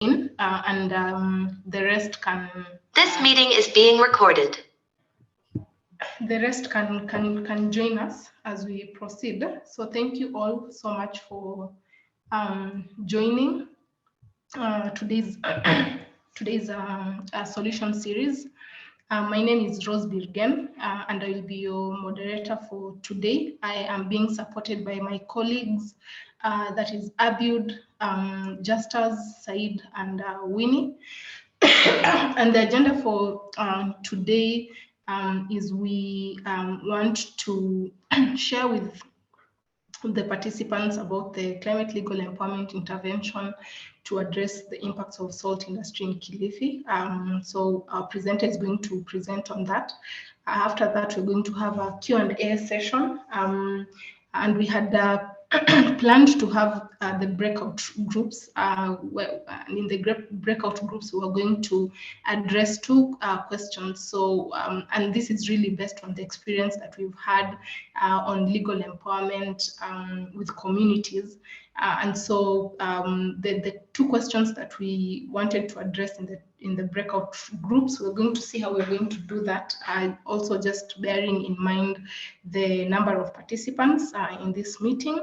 and the rest can. This meeting is being recorded. The rest can join us as we proceed. So thank you all so much for joining today's solution series. My name is Rose Birgen, and I will be your moderator for today. I am being supported by my colleagues, that is Abiud, Justas, Said, and Winnie. And the agenda for today is we want to share with the participants about the climate legal empowerment intervention to address the impacts of salt industry in Kilifi. So our presenter is going to present on that. After that, we're going to have a Q&A session. And we had planned to have the breakout groups. In the breakout groups, we are going to address two questions. So, and this is really based on the experience that we've had on legal empowerment with communities. And so the two questions that we wanted to address in the breakout groups, we're going to see how we're going to do that. Also just bearing in mind the number of participants in this meeting.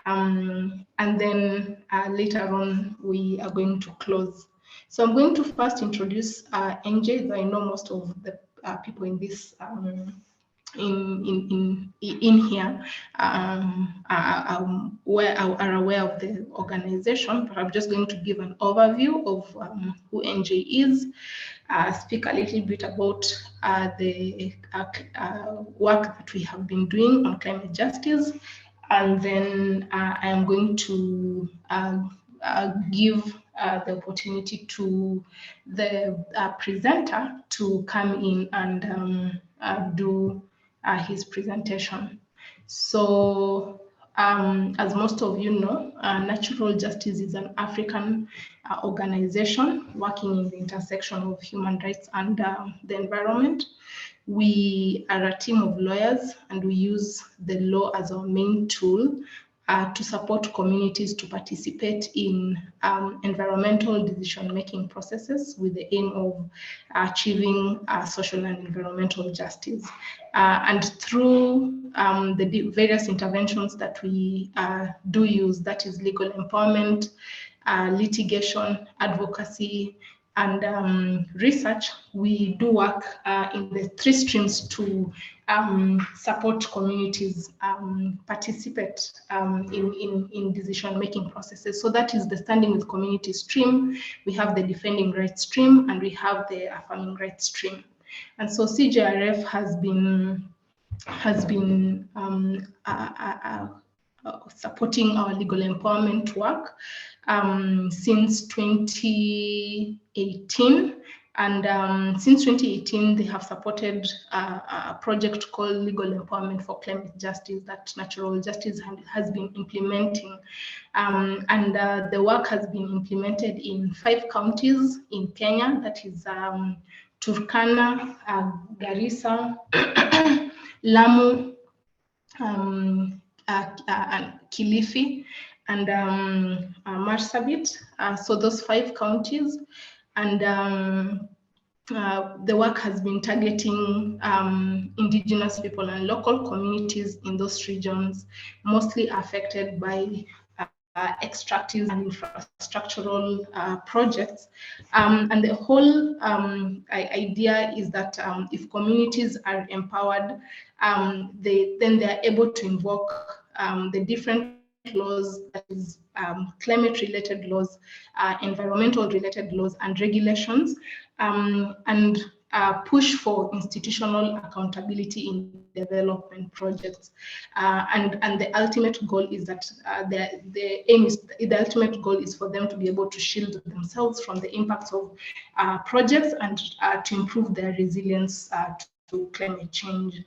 And then later on, we are going to close. So I'm going to first introduce NJ, though I know most of the people in this in here are aware of the organization, but I'm just going to give an overview of who NJ is, speak a little bit about the work that we have been doing on climate justice, and then I am going to give the opportunity to the presenter to come in and do his presentation. So as most of you know, Natural Justice is an African organization working in the intersection of human rights and the environment. We are a team of lawyers, and we use the law as our main tool to support communities to participate in environmental decision-making processes with the aim of achieving social and environmental justice. And through the various interventions that we do use, that is legal empowerment, litigation, advocacy, and research, we do work in the three streams to support communities participate in decision-making processes. So that is the standing with community stream, we have the defending rights stream, and we have the affirming rights stream. And so CJRF has been supporting our legal empowerment work since 2018. And since 2018, they have supported a project called Legal Empowerment for Climate Justice that Natural Justice has been implementing. And the work has been implemented in 5 counties in Kenya, that is Turkana, Garissa, Lamu, Kilifi, and Marsabit. So those 5 counties. And the work has been targeting indigenous people and local communities in those regions, mostly affected by extractive and infrastructural projects. And the whole idea is that if communities are empowered, then they are able to invoke the different laws, that is climate-related laws, environmental-related laws and regulations, and push for institutional accountability in development projects. And the ultimate goal is that the ultimate goal is for them to be able to shield themselves from the impacts of projects and to improve their resilience to climate change.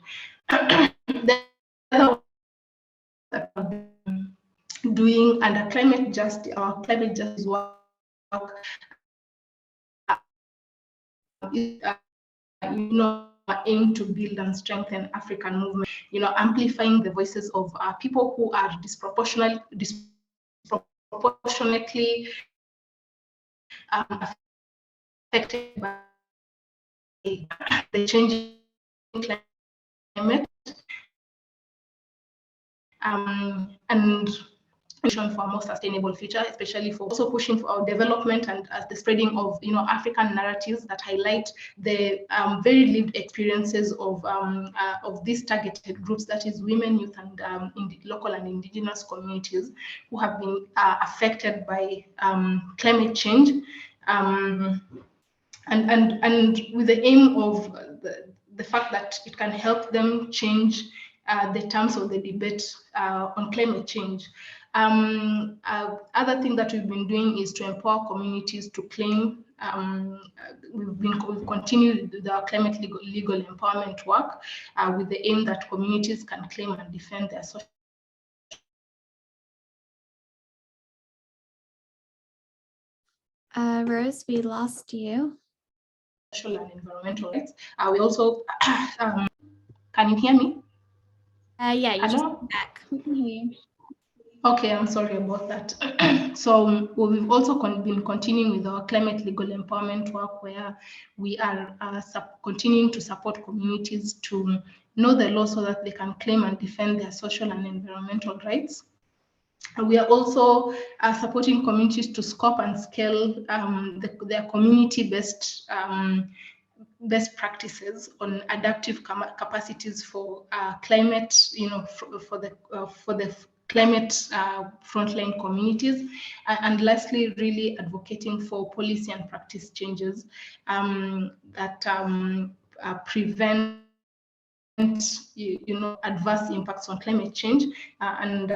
The other that I've been doing under climate justice, our climate justice work is, aim to build and strengthen African movement, amplifying the voices of people who are disproportionately affected by the changing climate, and for a more sustainable future, especially for also pushing for our development and the spreading of African narratives that highlight the very lived experiences of these targeted groups, that is women, youth, and local and indigenous communities who have been affected by climate change, and with the aim of the fact that it can help them change the terms of the debate on climate change. Other thing that we've been doing is to empower communities to claim. We've continued with our climate legal empowerment work with the aim that communities can claim and defend their social. Rose, we lost you. Social and environmental rights. We also, can you hear me? Yeah, you just came back. We can hear you. Okay, I'm sorry about that. So we've also been continuing with our climate legal empowerment work, where we are continuing to support communities to know the law so that they can claim and defend their social and environmental rights. And we are also supporting communities to scope and scale their community-based best practices on adaptive capacities for climate, for the climate frontline communities, and lastly, really advocating for policy and practice changes that prevent adverse impacts on climate change, and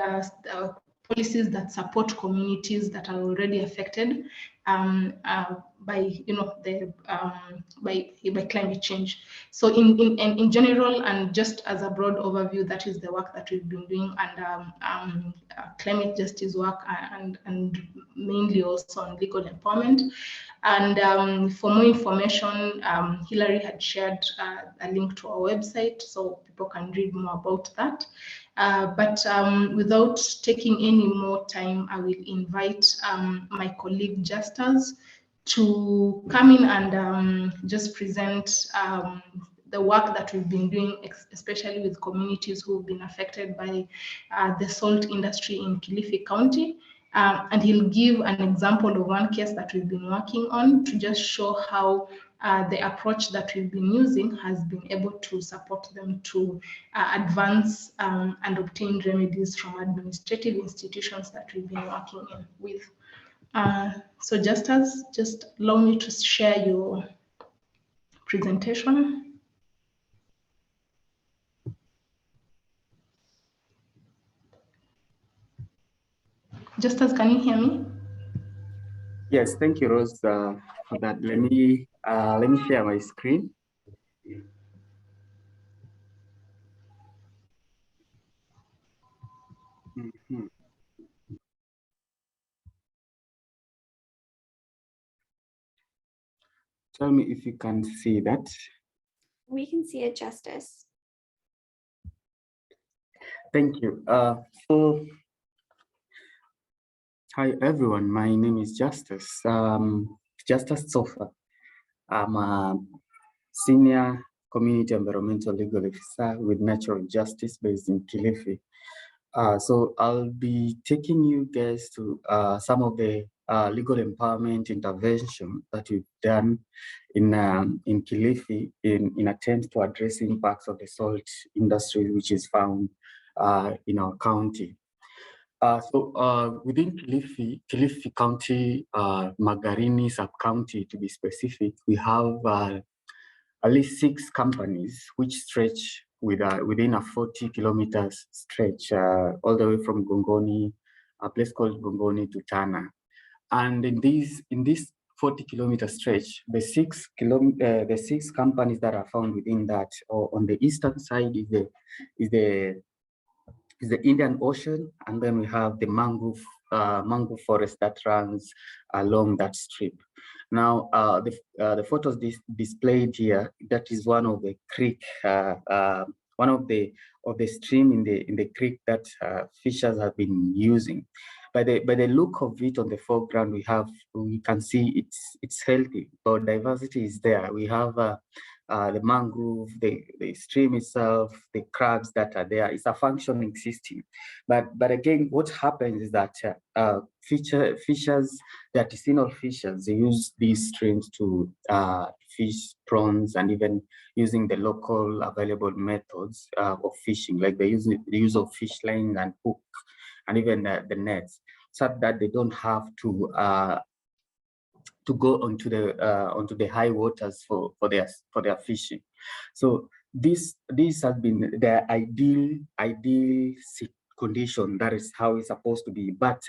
policies that support communities that are already affected by climate change. So in general, and just as a broad overview, that is the work that we've been doing, and climate justice work, and mainly also on legal empowerment. And for more information, Hilary had shared a link to our website, so people can read more about that. But without taking any more time, I will invite my colleague Justus to come in and just present the work that we've been doing, especially with communities who've been affected by the salt industry in Kilifi County. And he'll give an example of one case that we've been working on to just show how the approach that we've been using has been able to support them to advance and obtain remedies from administrative institutions that we've been working with. So just allow me to share your presentation. Justus, can you hear me? Yes, thank you, Rose, for that. Let me share my screen. Mm-hmm. Tell me if you can see that. We can see it, Justus. Thank you. So, hi everyone. My name is Justus. Justus Sofa. I'm a senior community environmental legal officer with Natural Justice based in Kilifi. So I'll be taking you guys to some of the legal empowerment intervention that we've done in Kilifi in attempt to address impacts of the salt industry, which is found in our county. So within Kilifi County, Magarini sub-county to be specific, we have at least 6 companies which stretch within a 40 kilometers stretch all the way from Gongoni, a place called Gongoni, to Tana. And in this 40 kilometer stretch, the 6 companies that are found within that, or on the eastern side is the Indian Ocean, and then we have the mangrove forest that runs along that strip. Now, the photos displayed here, that is one of the creek, one of the stream in the creek that fishers have been using. by the look of it on the foreground, we can see it's healthy. Biodiversity is there. We have the mangrove, the stream itself, the crabs that are there. It's a functioning system. But again, what happens is that fishers, the artisanal fishers, they use these streams to fish prawns, and even using the local available methods of fishing, like the use of fish line and hook, and even the nets, so that they don't have to go onto the high waters for their fishing. So this has been the ideal condition. That is how it's supposed to be. But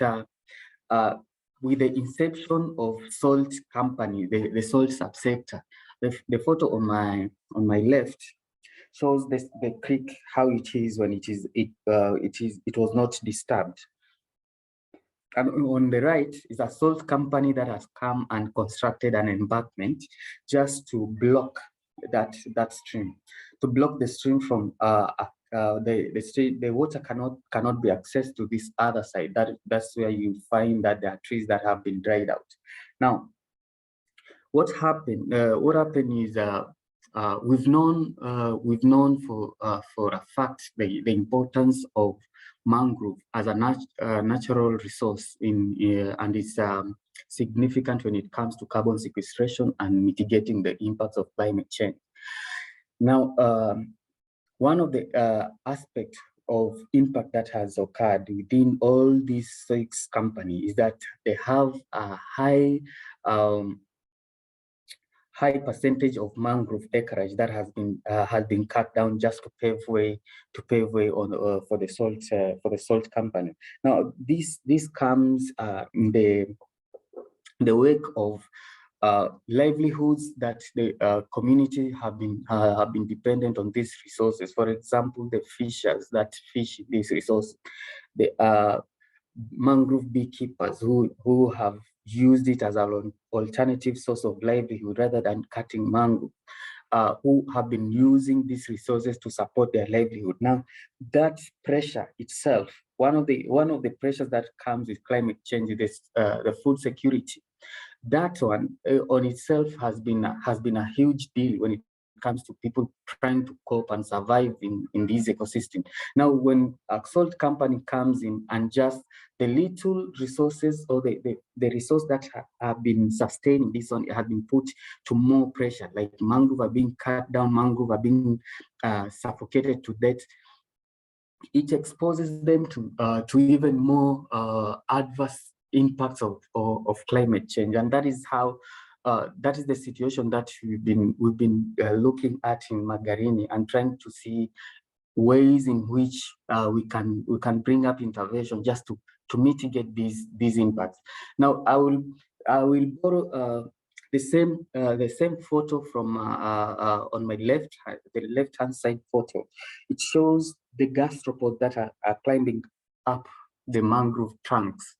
with the inception of salt company, the salt subsector, the photo on my left shows the creek, how it is when it was not disturbed. And on the right is a salt company that has come and constructed an embankment just to block that stream, to block the stream from the water cannot be accessed to this other side. That's where you find that there are trees that have been dried out. Now, what happened? What happened is we've known for a fact the importance of mangrove as a natural resource and it's significant when it comes to carbon sequestration and mitigating the impacts of climate change. Now, one of the aspects of impact that has occurred within all these 6 companies is that they have a high percentage of mangrove acreage that has been cut down just to pave way on for the salt company. Now this comes in the wake of livelihoods that the community have been dependent on these resources. For example, the fishers that fish these resources, the mangrove beekeepers who have used it as an alternative source of livelihood rather than cutting mangrove, who have been using these resources to support their livelihood. Now, that pressure itself, one of the pressures that comes with climate change is the food security. That one on itself has been a huge deal when it comes to people trying to cope and survive in these ecosystems. Now, when a salt company comes in and just the little resources or the resource that have been sustaining this one have been put to more pressure, like mangrove are being cut down, mangrove are being suffocated to death. It exposes them to even more adverse impacts of climate change, and that is how that is the situation that we've been looking at in Magarini and trying to see ways in which we can bring up intervention just to mitigate these impacts. Now, I will borrow the same photo from on my the left-hand side photo. It shows the gastropods that are climbing up the mangrove trunks.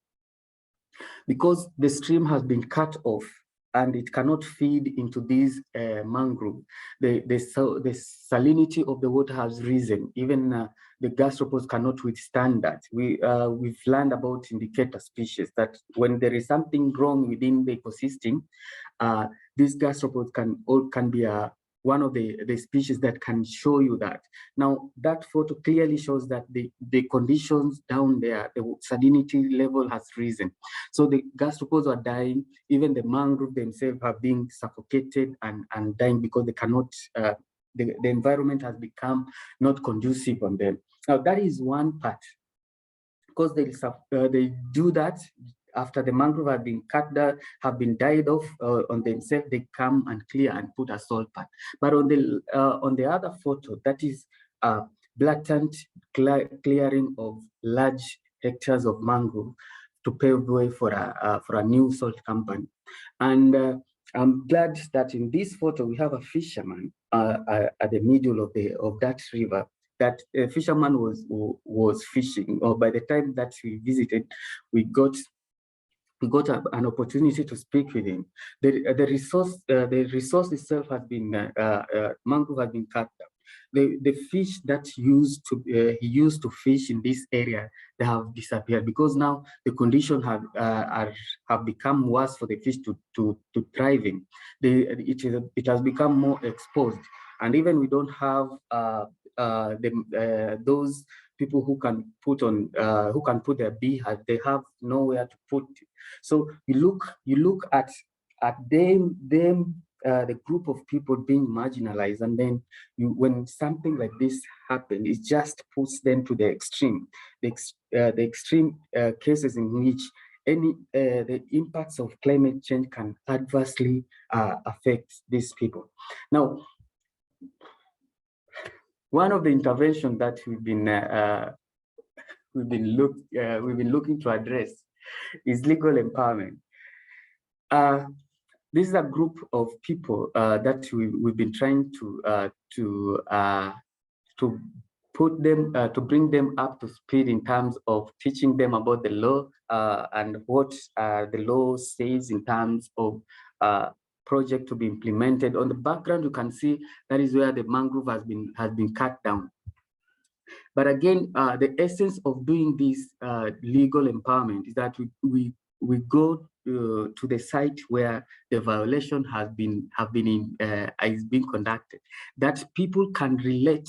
Because the stream has been cut off and it cannot feed into these mangrove, the salinity of the water has risen. Even the gastropods cannot withstand that. We've learned about indicator species that when there is something wrong within the ecosystem, these gastropods can be one of the species that can show you that. Now, that photo clearly shows that the conditions down there, the salinity level has risen. So the gastropods are dying, even the mangrove themselves are being suffocated and dying because they cannot, the environment has become not conducive on them. Now, that is one part, because they do that. After the mangrove have been cut down, have been died off on themselves, they come and clear and put a salt pan. But on the other photo, that is blatant clearing of large hectares of mangrove to pave way for a new salt company. And I'm glad that in this photo we have a fisherman at the middle of that river. That fisherman was fishing. Or by the time that we visited, we got an opportunity to speak with him. The resource itself has been mangrove has been cut down. The fish that he used to fish in this area, they have disappeared because now the conditions have become worse for the fish to thriving. It has become more exposed, and even we don't have those people who can put their beehive. They have nowhere to put it. So you look at them the group of people being marginalized, and then when something like this happens, it just puts them to the extreme, the extreme cases in which the impacts of climate change can adversely affect these people. Now, one of the interventions that we've been looking to address is legal empowerment. This is a group of people that we've been trying to bring them up to speed in terms of teaching them about the law and what the law says in terms of project to be implemented. On the background, you can see that is where the mangrove has been cut down. But again, the essence of doing this legal empowerment is that we go to the site where the violation has been conducted, that people can relate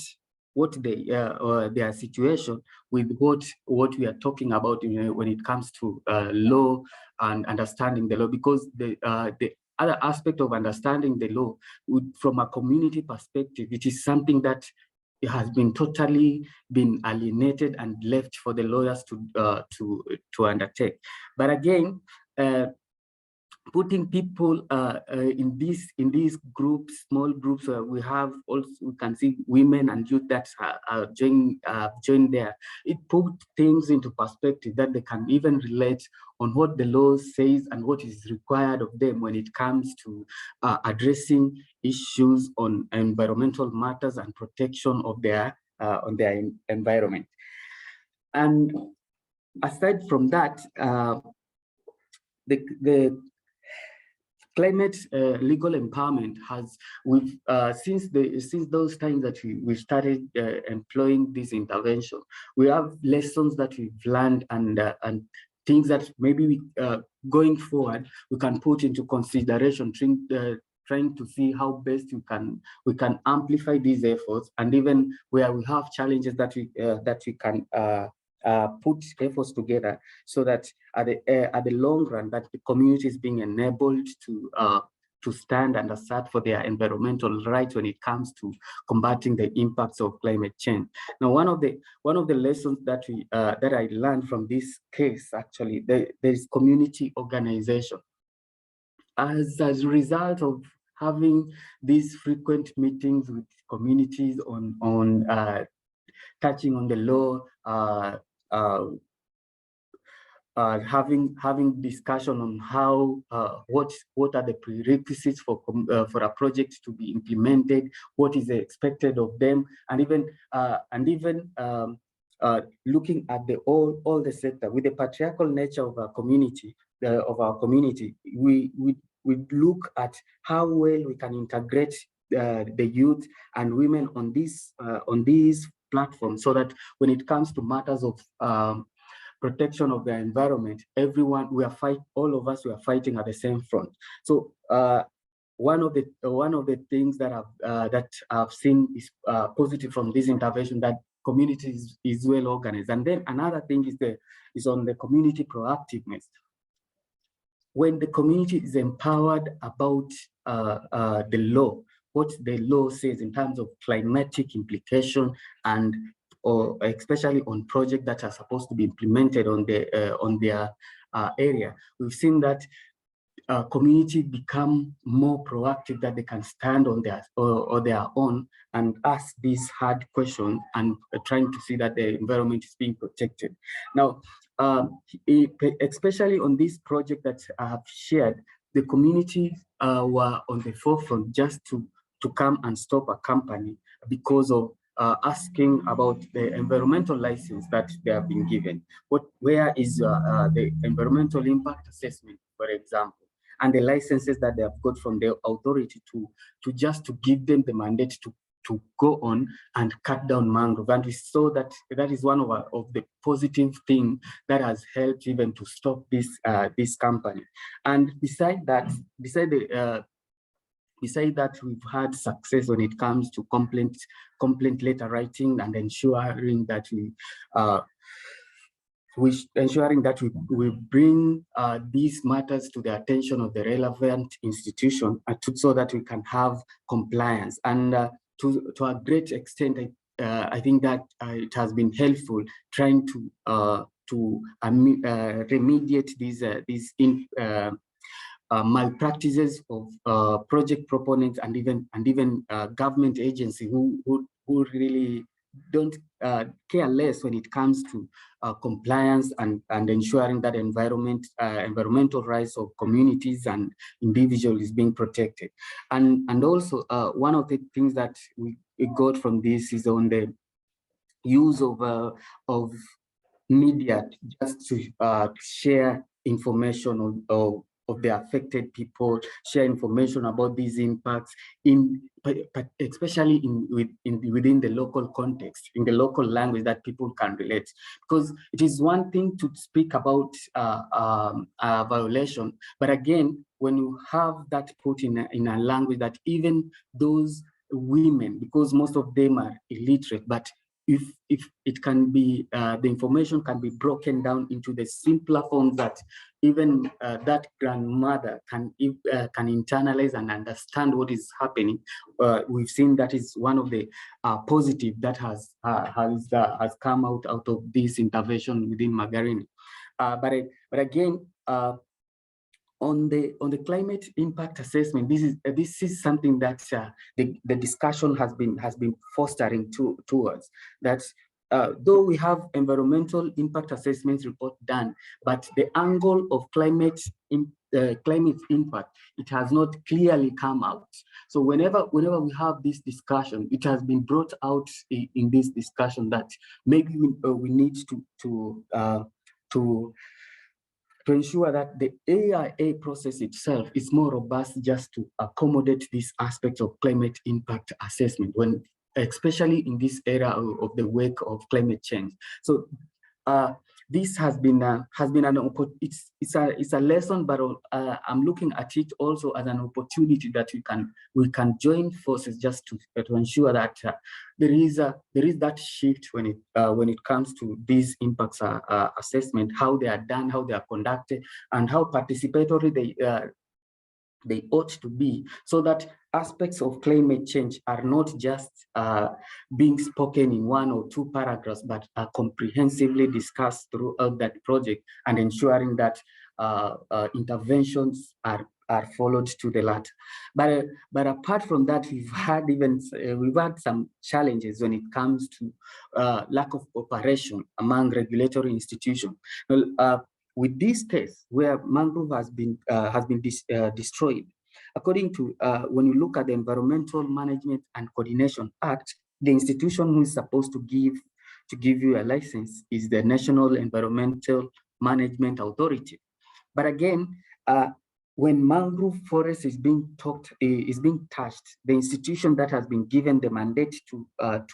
what their situation with what we are talking about when it comes to law and understanding the law, because the other aspect of understanding the law from a community perspective, it is something that it has been totally alienated and left for the lawyers to undertake. But again, putting people in these groups, small groups, we can see women and youth that are joined there. It put things into perspective that they can even relate on what the law says and what is required of them when it comes to addressing issues on environmental matters and protection of their environment. And aside from that, the climate legal empowerment since those times that we started employing this intervention, we have lessons that we've learned and things that maybe going forward we can put into consideration, trying to see how best we can amplify these efforts, and even where we have challenges that we can put efforts together, so that at the long run, that the community is being enabled to stand and assert for their environmental rights when it comes to combating the impacts of climate change. Now, one of the lessons that I learned from this case, actually, there is community organization. As a result of having these frequent meetings with communities on touching on the law, having discussion on how what are the prerequisites for a project to be implemented, what is expected of them, and even looking at all the sector. With the patriarchal nature of our community, we look at how well we can integrate the youth and women on these platforms, so that when it comes to matters of protection of the environment, all of us are fighting at the same front. So one of the things that I've seen is positive from this intervention, that community is well organized. And then another thing is on the community proactiveness. When the community is empowered about the law, what the law says in terms of climatic implication, and or especially on projects that are supposed to be implemented on their area, we've seen that community become more proactive, that they can stand on their own and ask these hard questions and trying to see that the environment is being protected. Now, especially on this project that I have shared, the community were on the forefront just to come and stop a company because of asking about the environmental license that they have been given. Where is the environmental impact assessment, for example, and the licenses that they have got from the authority to give them the mandate go on and cut down mangrove. And we saw that that is one of the positive things that has helped even to stop this company. And beside that, we've had success when it comes to complaint letter writing and ensuring that we bring these matters to the attention of the relevant institution so that we can have compliance. And to a great extent, I think that it has been helpful trying to remediate these malpractices of project proponents and even government agencies who really don't care less when it comes to compliance and ensuring that environmental rights of communities and individuals is being protected. And also one of the things that we got from this is on the use of media just to share information of the affected people, share information about these impacts, especially within the local context, in the local language that people can relate. Because it is one thing to speak about a violation, but again, when you have that put in a language that even those women, because most of them are illiterate, but if it can be, the information can be broken down into the simpler forms that even that grandmother can internalize and understand what is happening. We've seen that is one of the positive that has come out of this intervention within Magarini. But again, on the climate impact assessment, this is something that the discussion has been fostering towards that. Though we have environmental impact assessments report done, but the angle of climate impact, it has not clearly come out. So whenever we have this discussion, it has been brought out in this discussion that maybe we need to ensure that the AIA process itself is more robust, just to accommodate this aspect of climate impact assessment, especially in this era of the wake of climate change. So this has been an it's a lesson, but I'm looking at it also as an opportunity that we can join forces just to ensure that there is that shift when it comes to these impacts assessment, how they are done, how they are conducted, and how participatory they ought to be, so that aspects of climate change are not just being spoken in one or two paragraphs, but are comprehensively discussed throughout that project, and ensuring that interventions are followed to the latter. But apart from that, we've had some challenges when it comes to lack of cooperation among regulatory institutions. Well, with this case where mangrove has been destroyed, according to when you look at the Environmental Management and Coordination Act, the institution who is supposed to give you a license is the National Environmental Management Authority. But again, when mangrove forest is being touched, the institution that has been given the mandate to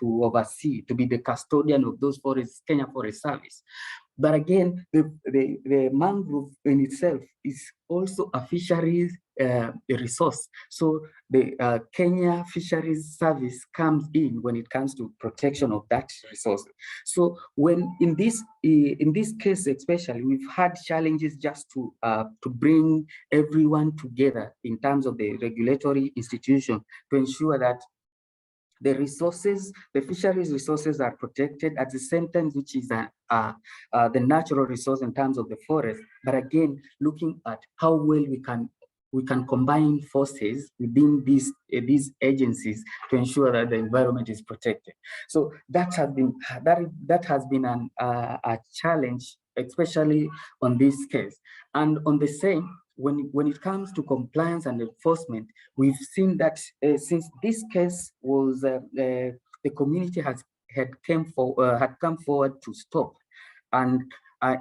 oversee, to be the custodian of those forests, Kenya Forest Service. But again, the mangrove in itself is also a fisheries resource. So the Kenya Fisheries Service comes in when it comes to protection of that resource. So when in this case especially, we've had challenges just to bring everyone together in terms of the regulatory institution to ensure that the resources, the fisheries resources, are protected at the same time, which is the natural resource in terms of the forest. But again, looking at how well we can combine forces within these agencies to ensure that the environment is protected. So that has been a challenge, especially on this case. And on the same, when it comes to compliance and enforcement, we've seen that since this case was the community had come forward to stop, and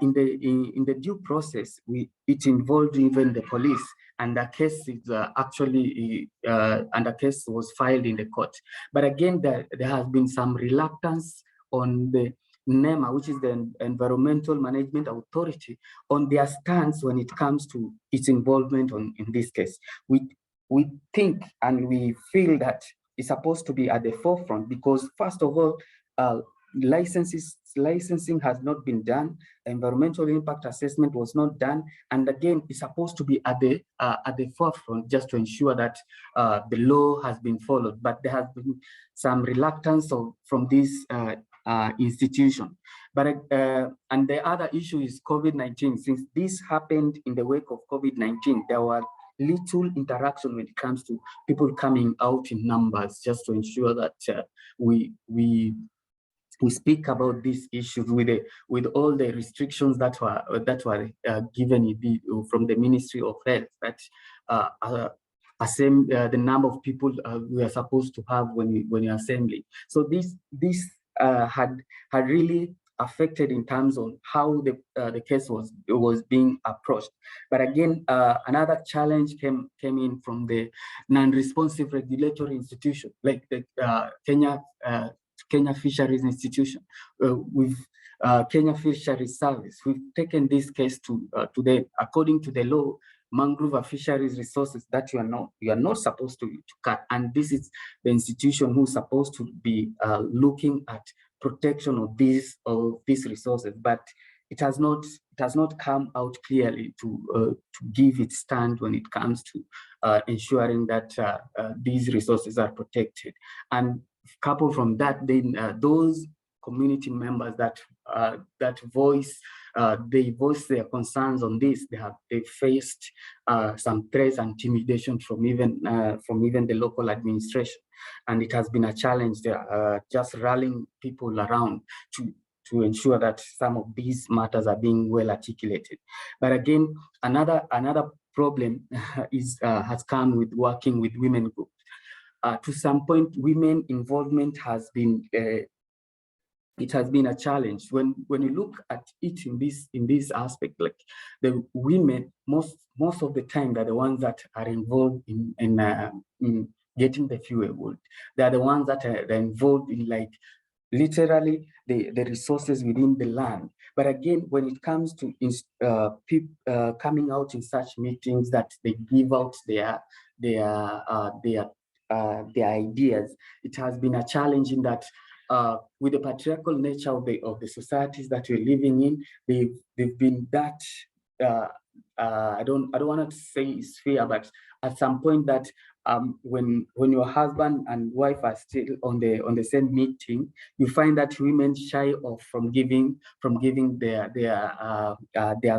in the due process, it involved even the police, and the case is and the case was filed in the court. But again, there has been some reluctance on the NEMA, which is the Environmental Management Authority, on their stance when it comes to its involvement in this case. We think and we feel that it's supposed to be at the forefront because, first of all, licensing has not been done, environmental impact assessment was not done, and again, it's supposed to be at the forefront just to ensure that the law has been followed. But there has been some reluctance from this institution. But and the other issue is COVID-19. Since this happened in the wake of COVID-19, there were little interaction when it comes to people coming out in numbers, just to ensure that we speak about these issues with all the restrictions that were given from the Ministry of Health, that the number of people we are supposed to have when you're assembling. So this had really affected in terms of how the case was being approached. But again, another challenge came in from the non-responsive regulatory institution, like the Kenya Fisheries Institution. With Kenya Fisheries Service, we've taken this case to according to the law, mangrove are fisheries resources that you are not supposed to cut, and this is the institution who's supposed to be looking at protection of these resources, but it has not come out clearly to give its stand when it comes to ensuring that these resources are protected. And coupled from that, then those community members that voice their concerns on this, they faced some threats and intimidation from even the local administration, and it has been a challenge there, just rallying people around to ensure that some of these matters are being well articulated. But again, another problem has come with working with women groups. To some point, women involvement has been it has been a challenge. When you look at it in this aspect, like the women, most of the time, they're the ones that are involved in getting the fuel wood. They're the ones that are involved in, like, literally the resources within the land. But again, when it comes to people coming out in such meetings that they give out their ideas, it has been a challenge in that with the patriarchal nature of the societies that we're living in, they've been that I don't want to say it's fair, but at some point that when your husband and wife are still on the same meeting, you find that women shy off from giving their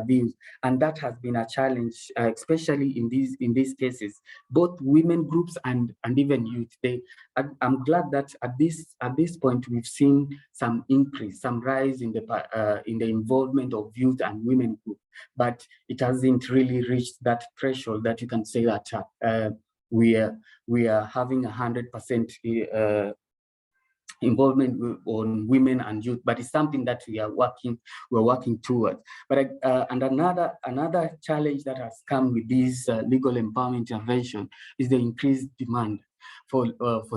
views, and that has been a challenge, especially in these cases, both women groups and even youth. I'm glad that at this point we've seen some increase, some rise in the involvement of youth and women groups, but it hasn't really reached that threshold that you can say that we are having 100% involvement on women and youth, but it's something that we're working towards. But and another challenge that has come with this legal empowerment intervention is the increased demand for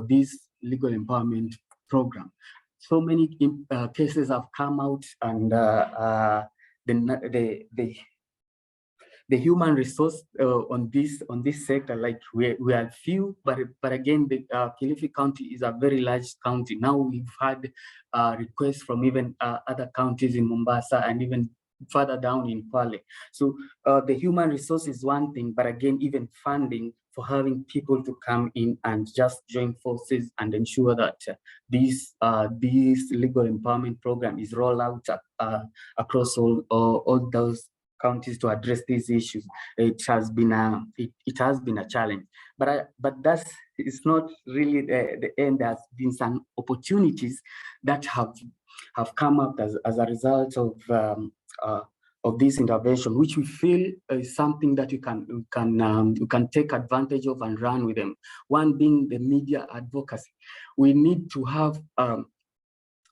this legal empowerment program. So many cases have come out, and the human resource on this sector, like we are few, but again, the Kilifi County is a very large county. Now we've had requests from even other counties in Mombasa and even further down in Kwale. So the human resource is one thing, but again, even funding for having people to come in and just join forces and ensure that this legal empowerment program is rolled out across all those counties to address these issues. It has been a challenge, but it's not really the end. There's been some opportunities that have come up as a result of this intervention, which we feel is something that you can take advantage of and run with them. One being the media advocacy. We need to have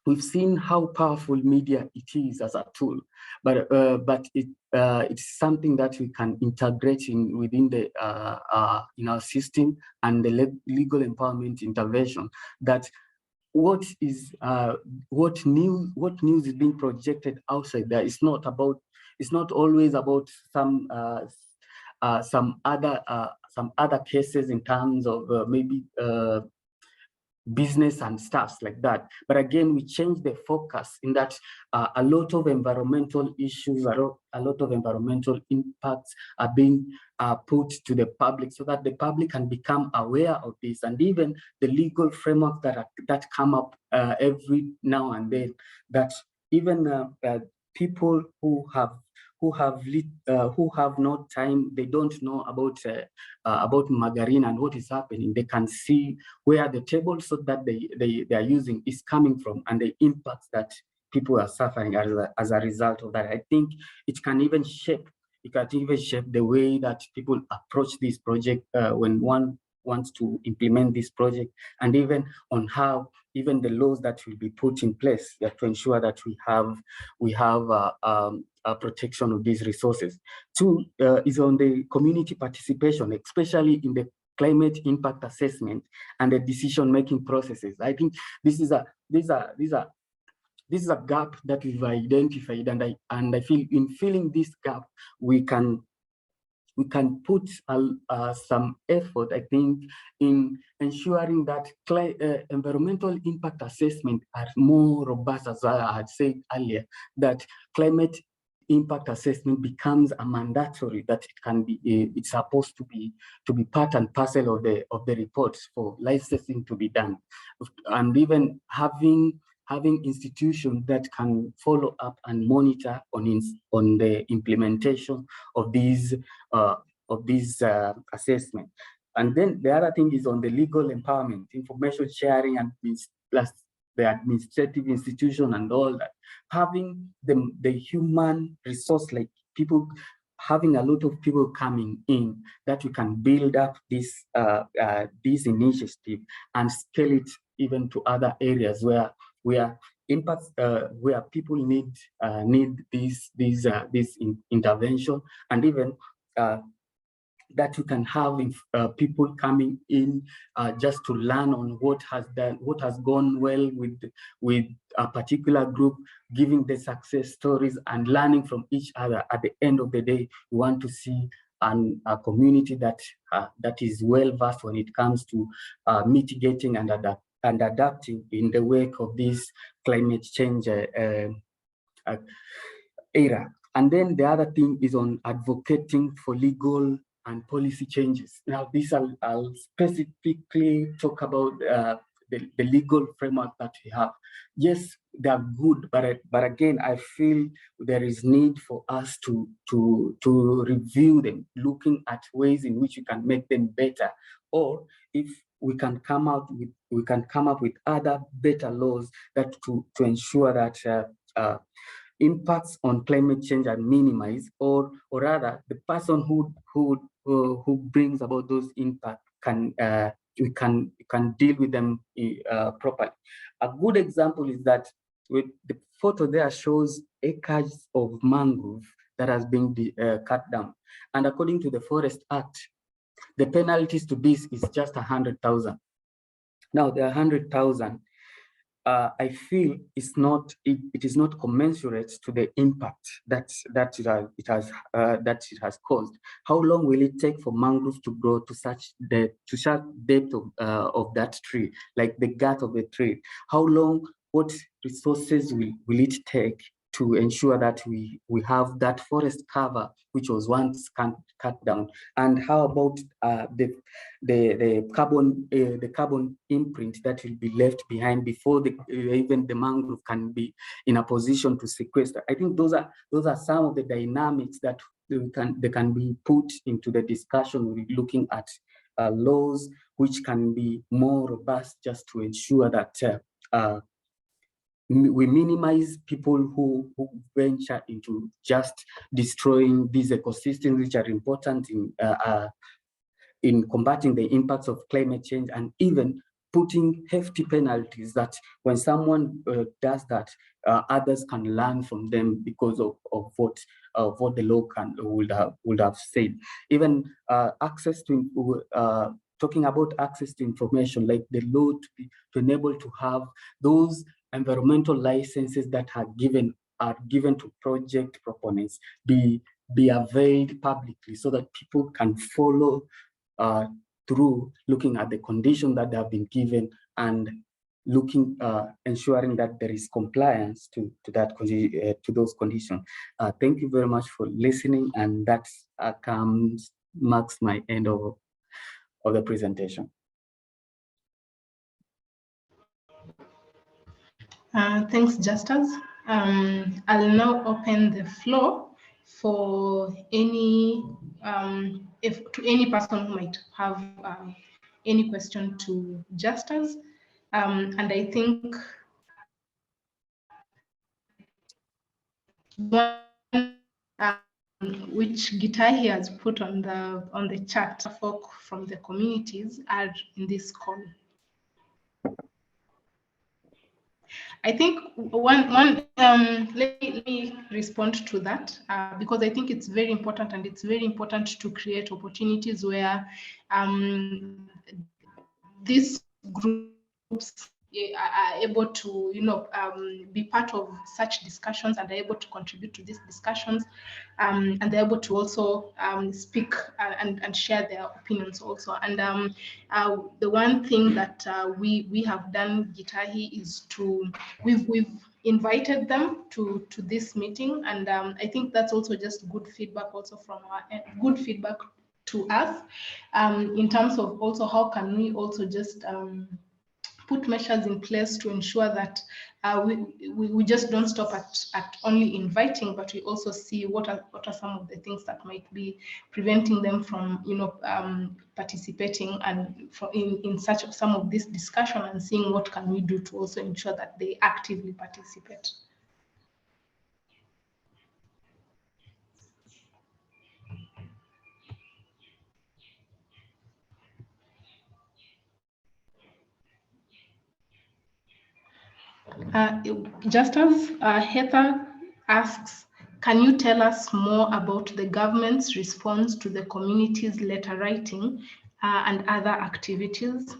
we've seen how powerful media it is as a tool, but it's something that we can integrate within the in our system and the legal empowerment intervention. That what news is being projected outside there is not about. It's not always about some other cases in terms of maybe business and stuff like that. But again, we change the focus in that a lot of environmental issues, a lot of environmental impacts are being put to the public so that the public can become aware of this, and even the legal framework that come up every now and then, that even people who have no time, they don't know about margarine and what is happening. They can see where the table so that they are using is coming from, and the impacts that people are suffering as a result of that. I think it can even shape the way that people approach this project when one wants to implement this project, and even on how even the laws that will be put in place to ensure that we have a protection of these resources. Two is on the community participation, especially in the climate impact assessment and the decision-making processes. I think this is a gap that we've identified, and I feel in filling this gap, we can put some effort, I think, in ensuring that environmental impact assessment are more robust, as I had said earlier, that climate impact assessment becomes a mandatory, that it can be it's supposed to be part and parcel of the reports for licensing to be done, and even having institutions that can follow up and monitor on the implementation of these assessments. And then the other thing is on the legal empowerment, information sharing, and plus the administrative institution and all that. Having the human resource, like people, having a lot of people coming in, that we can build up this initiative and scale it even to other areas where impacts, where people need this intervention, and even that we can have people coming in just to learn on what has gone well with a particular group, giving the success stories and learning from each other. At the end of the day, we want to see a community that is well versed when it comes to mitigating and adapting in the wake of this climate change era. And then the other thing is on advocating for legal and policy changes. Now, this I'll specifically talk about the legal framework that we have. Yes, they are good, but again, I feel there is need for us to review them, looking at ways in which we can make them better, or if we can come up with other better laws that to ensure that impacts on climate change are minimized, or rather, the person who brings about those impacts we can deal with them properly. A good example is that with the photo there shows acres of mangrove that has been cut down, and according to the Forest Act, the penalties to this is just 100,000. Now, the 100,000. I feel it is not commensurate to the impact that it has caused. How long will it take for mangroves to grow to such depth of that tree, like the gut of the tree? How long? What resources will it take to ensure that we have that forest cover which was once cut down? And how about the carbon imprint that will be left behind before even the mangrove can be in a position to sequester? I think those are some of the dynamics that they can be put into the discussion. We're looking at laws which can be more robust, just to ensure that we minimize people who venture into just destroying these ecosystems, which are important in combating the impacts of climate change, and even putting hefty penalties that when someone does that, others can learn from them because of what the law would have said. Even access to talking about access to information, like the law to enable to have those environmental licenses that are given to project proponents be availed publicly, so that people can follow through looking at the condition that they have been given and ensuring that there is compliance to those conditions. Thank you very much for listening, and that marks my end of the presentation. Thanks, Justus. I'll now open the floor for any any person who might have any question to Justus. And I think which guitar he has put on the chat, folk from the communities are in this call. I think let me respond to that because I think it's very important, and it's very important to create opportunities where these groups are able to, be part of such discussions, and are able to contribute to these discussions, and they're able to also speak and share their opinions also. And the one thing that we have done, Gitahi, is we've invited them to this meeting, and I think that's also just good feedback also from our end, good feedback to us in terms of also how can we also just put measures in place to ensure that we just don't stop at only inviting, but we also see what are some of the things that might be preventing them from participating and in such some of this discussion, and seeing what can we do to also ensure that they actively participate. Just as Heather asks, can you tell us more about the government's response to the community's letter writing and other activities?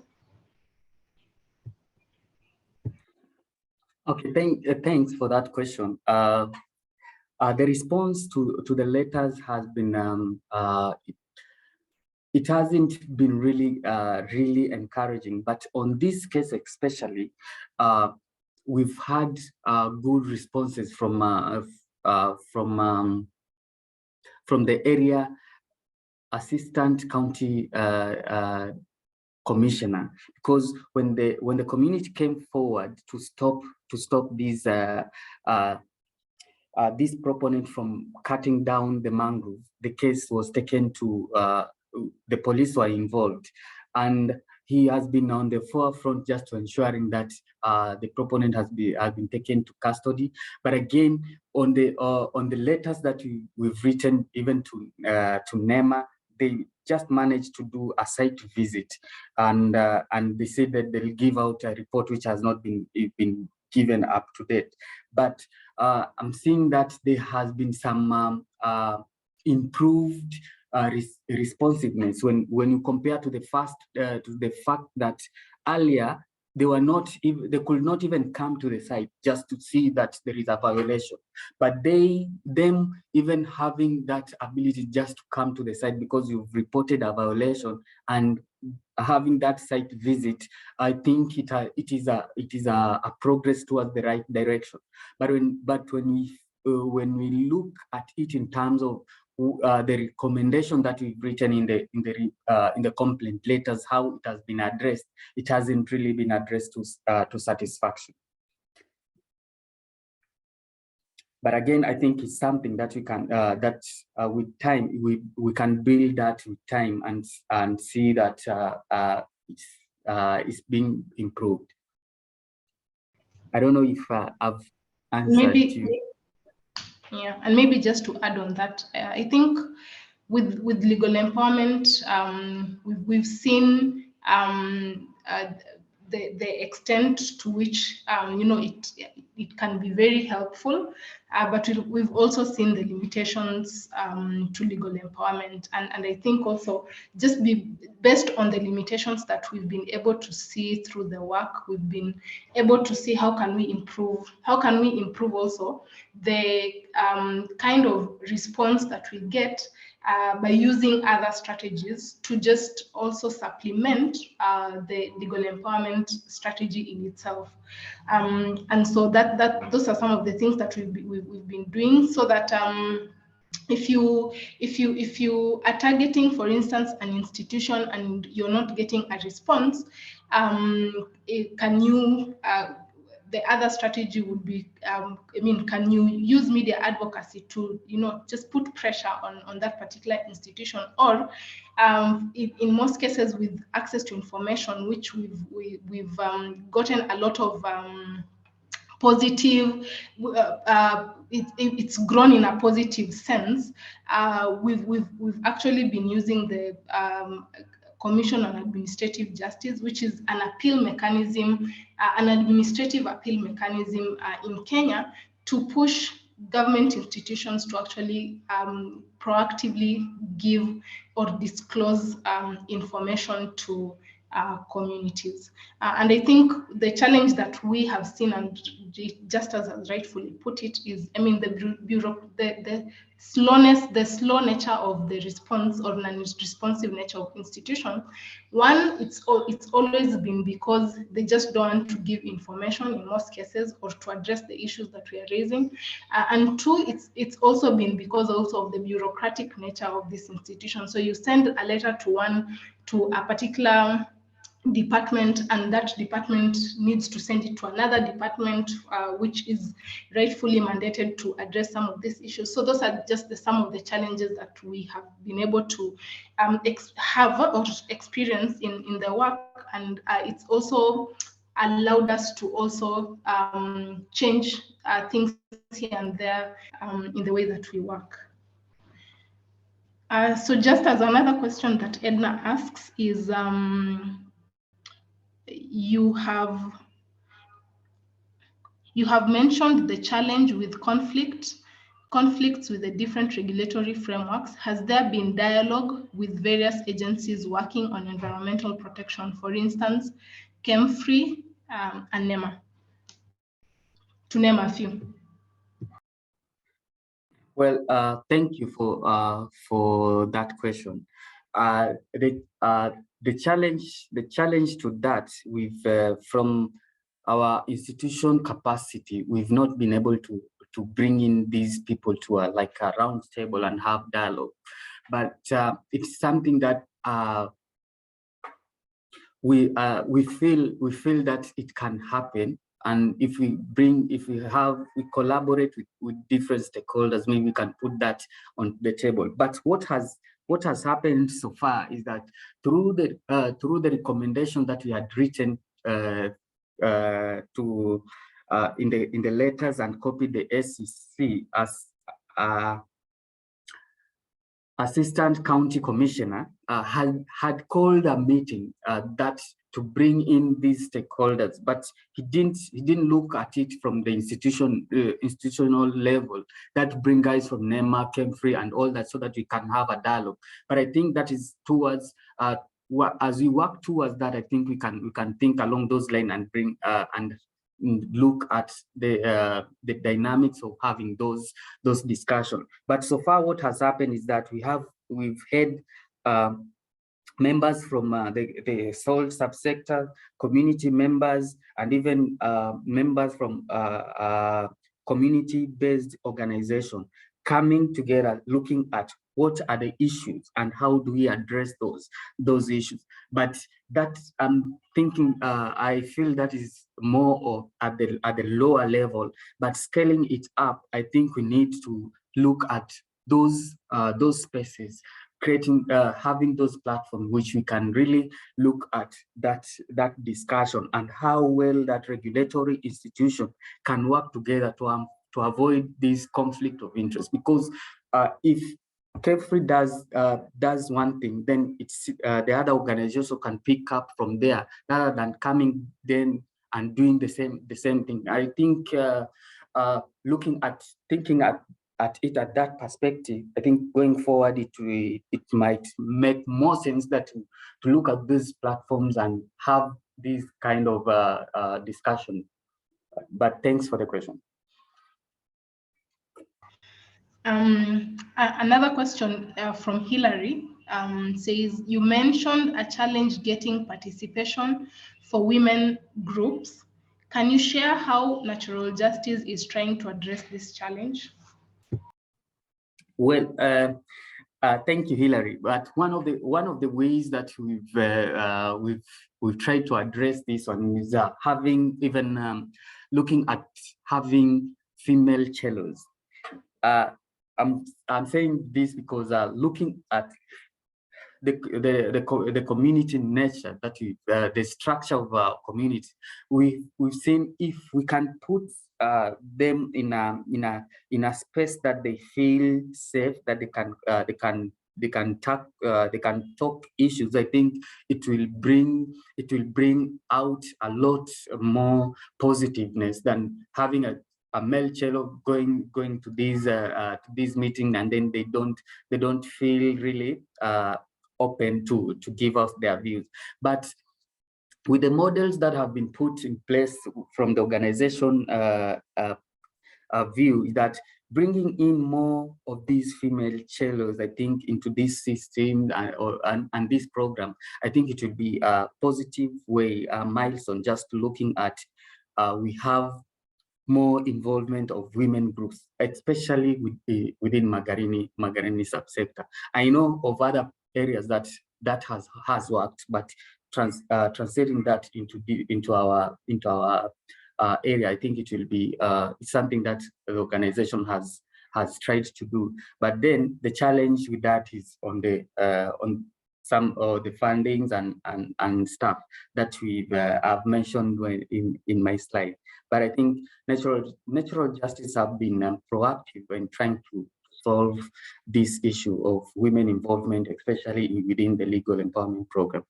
Okay, thanks for that question. The response to the letters has been it hasn't been really encouraging, but on this case especially, we've had good responses from the area assistant county commissioner, because when the community came forward to stop these this proponent from cutting down the mangrove, the case was taken to the police were involved, and he has been on the forefront just to ensuring that the proponent has been taken to custody. But again, on the letters that we've written, even to NEMA, they just managed to do a site visit, and they said that they'll give out a report which has not been given up to date. But I'm seeing that there has been some improved responsiveness when you compare to the fact that earlier they could not even come to the site just to see that there is a violation. But them even having that ability just to come to the site because you've reported a violation and having that site visit, I think it is a progress towards the right direction. But when we look at it in terms of the recommendation that we've written in the complaint letters, how it has been addressed, it hasn't really been addressed to satisfaction. But again, I think it's something that we can with time we can build that with time and see that it's being improved. I don't know if I've answered you. Yeah, and maybe just to add on that, I think with legal empowerment, we've seen the extent to which it can be very helpful, but we've also seen the limitations to legal empowerment, and I think also just based on the limitations that we've been able to see through the work, we've been able to see how can we improve also the kind of response that we get by using other strategies to just also supplement the legal empowerment strategy in itself. And so those are some of the things that we've been doing, so that if you are targeting, for instance, an institution and you're not getting a response, the other strategy would be, can you use media advocacy to, just put pressure on that particular institution, or in most cases with access to information, which we've gotten a lot of positive, it's grown in a positive sense. We've actually been using the Commission on Administrative Justice, which is an appeal mechanism, an administrative appeal mechanism in Kenya, to push government institutions to actually proactively give or disclose information to communities. And I think the challenge that we have seen, and just as rightfully put it, is, the slow nature of the response, or non-responsive nature of institutions. One, it's always been because they just don't want to give information in most cases, or to address the issues that we are raising. And two, it's also been because also of the bureaucratic nature of this institution. So you send a letter to a particular department, and that department needs to send it to another department, which is rightfully mandated to address some of these issues. So those are just some of the challenges that we have been able to have or experience in the work, and it's also allowed us to also change things here and there in the way that we work. So just as another question that Edna asks is, you have mentioned the challenge with conflicts with the different regulatory frameworks. Has there been dialogue with various agencies working on environmental protection, for instance, ChemFree and NEMA, to name a few? Well, thank you for that question. The challenge to that, from our institution capacity, we've not been able to bring in these people to a round table and have dialogue. But it's something that we feel that it can happen. And if we collaborate with different stakeholders, maybe we can put that on the table. But what has happened so far is that through the recommendation that we had written in the letters and copied the SEC as Assistant County Commissioner, had called a meeting that to bring in these stakeholders, but he didn't look at it from the institutional level, that bring guys from NEMA, ChemFree, and all that, so that we can have a dialogue. But I think that is towards as we work towards that, I think we can think along those lines and bring and look at the dynamics of having those discussions. But so far, what has happened is that we've had members from the salt subsector, community members, and even members from community-based organization coming together, looking at what are the issues and how do we address those issues. But that I'm thinking, I feel that is more at the lower level. But scaling it up, I think we need to look at those spaces, creating, having those platforms which we can really look at that discussion and how well that regulatory institution can work together to avoid this conflict of interest. Because if Carefree does one thing, then it's the other organization also can pick up from there rather than coming then and doing the same thing. I think thinking at it at that perspective, I think going forward it might make more sense that to look at these platforms and have this kind of discussion. But thanks for the question. Another question from Hillary says, you mentioned a challenge getting participation for women groups. Can you share how Natural Justice is trying to address this challenge? Well, thank you, Hillary. But one of the ways that we've tried to address this one is having even looking at having female cellos. I'm saying this because looking at the community nature that the structure of our community, we've seen if we can put them in a space that they feel safe, that they can talk issues. I think it will bring out a lot more positiveness than having a male cello going to these meetings and then they don't feel really open to give us their views. But with the models that have been put in place from the organization view, that bringing in more of these female cellos, I think, into this system and this program, I think it will be a positive way, a milestone, just looking at we have more involvement of women groups, especially within Magarini subsector. I know of other areas that has worked, but translating that into our area, I think it will be something that the organization has tried to do. But then the challenge with that is on some of the fundings and stuff that I've mentioned in my slide. But I think natural justice have been proactive in trying to solve this issue of women involvement, especially within the legal empowerment program.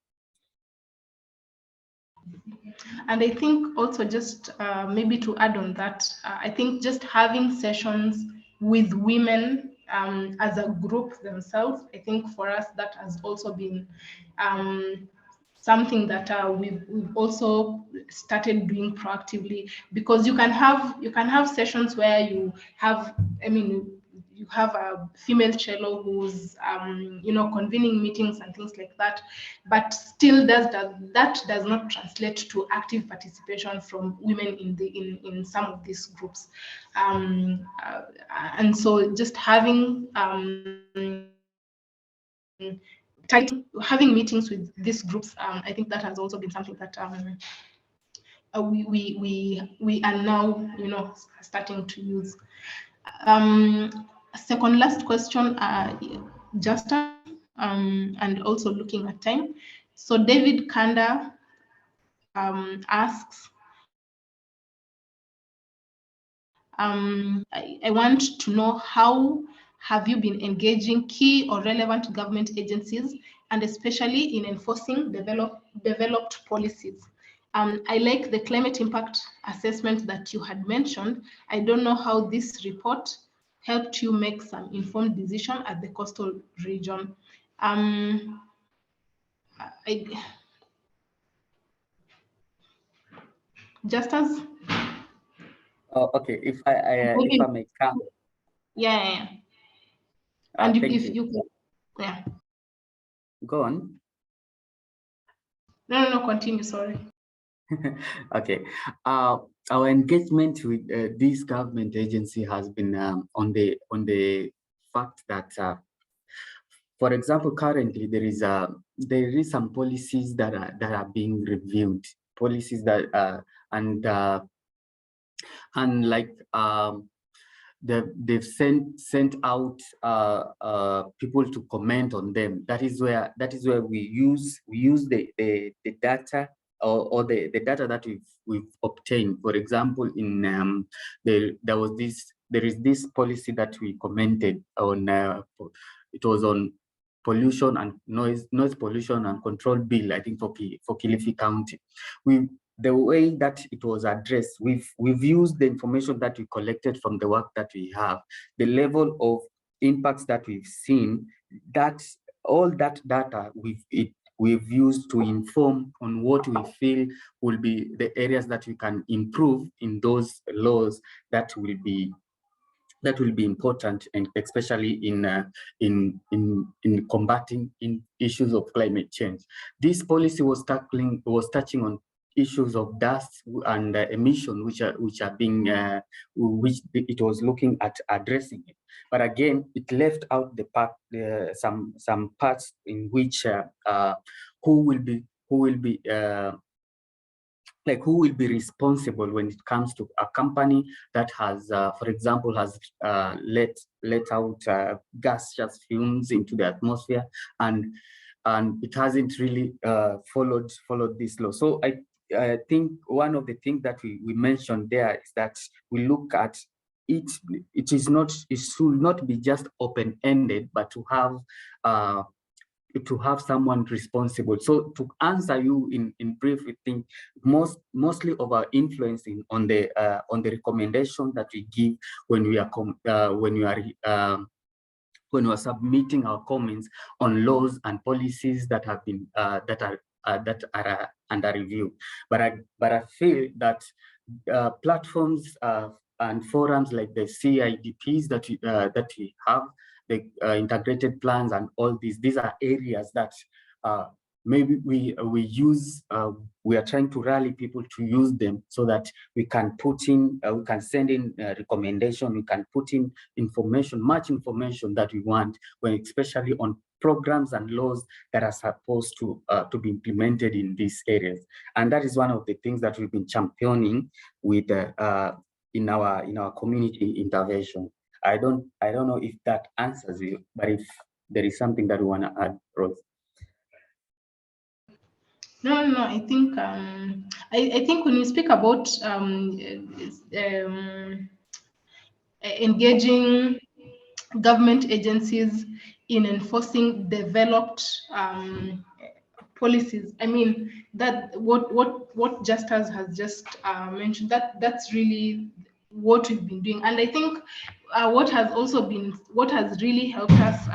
And I think also just maybe to add on that, I think just having sessions with women as a group themselves, I think for us that has also been something that we've also started doing proactively, because you can have sessions where you have, you have a female cello who's convening meetings and things like that, but still that does not translate to active participation from women in some of these groups, and so just having meetings with these groups, I think that has also been something that we are now starting to use. Second last question, Justin, and also looking at time. So David Kanda asks, I want to know, how have you been engaging key or relevant government agencies, and especially in enforcing developed policies? I like the climate impact assessment that you had mentioned. I don't know how this report helped you make some informed decision at the coastal region. Justus? Oh, okay. If I may come. Yeah. And if you could, yeah. Go on. No, continue, sorry. Okay. Our engagement with this government agency has been on the fact that, for example, currently there is some policies that are being reviewed, policies that and like they've sent out people to comment on them. That is where we use the data or the data that we've obtained. For example, in there is this policy that we commented on on pollution and noise pollution and control bill, I think for Kilifi County. The way that it was addressed, we've used the information that we collected from the work that we have, the level of impacts that we've seen, that all that data we've used to inform on what we feel will be the areas that we can improve in those laws that will be important, and especially in combating issues of climate change. This policy was touching on issues of dust and emission, which are being which it was looking at addressing it. But again, it left out the part some parts in which who will be responsible when it comes to a company that has, for example, has let out gaseous fumes into the atmosphere, and it hasn't really followed this law. So I think one of the things that we mentioned there is that we look at it. It should not be just open-ended, but to have someone responsible. So to answer you in brief, we think mostly of our influence on the recommendation that we give when we are submitting our comments on laws and policies that have been that are under review. But I feel that platforms and forums like the CIDPs that we have, the integrated plans and all these are areas that maybe we are trying to rally people to use them so that we can put in, we can send in recommendation, we can put in information, much information that we want, especially on programs and laws that are supposed to be implemented in these areas. And that is one of the things that we've been championing with in our community intervention. I don't know if that answers you, but if there is something that we want to add, Rose. No, I think I think when we speak about engaging government agencies in enforcing developed policies, I mean that what Justus has just mentioned, that's really what we've been doing. And I think what has really helped us,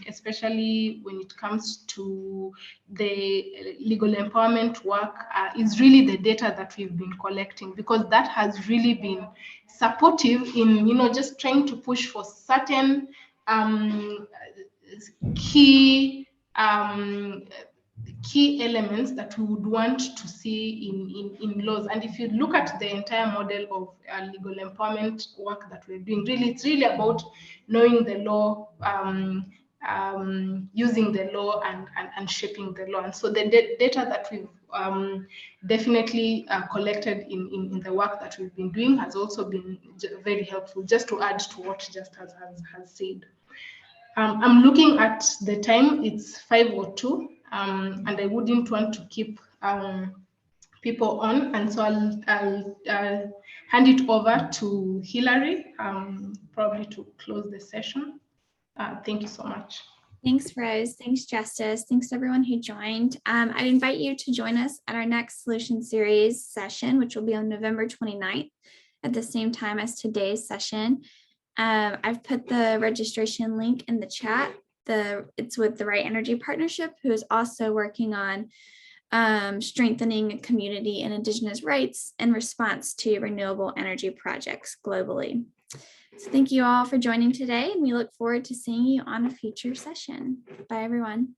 especially when it comes to the legal empowerment work, is really the data that we've been collecting, because that has really been supportive in just trying to push for certain key elements that we would want to see in laws. And if you look at the entire model of legal empowerment work that we're doing, really, it's really about knowing the law, using the law and shaping the law. And so the data that we've definitely collected in the work that we've been doing has also been very helpful, just to add to what Justus has said. I'm looking at the time, it's 5:02, and I wouldn't want to keep people on, and so I'll hand it over to Hilary, probably to close the session. Thank you so much. Thanks, Rose. Thanks, Justus. Thanks, everyone who joined. I invite you to join us at our next Solution Series session, which will be on November 29th at the same time as today's session. I've put the registration link in the chat. It's with the Right Energy Partnership, who is also working on strengthening community and Indigenous rights in response to renewable energy projects globally. So thank you all for joining today, and we look forward to seeing you on a future session. Bye, everyone.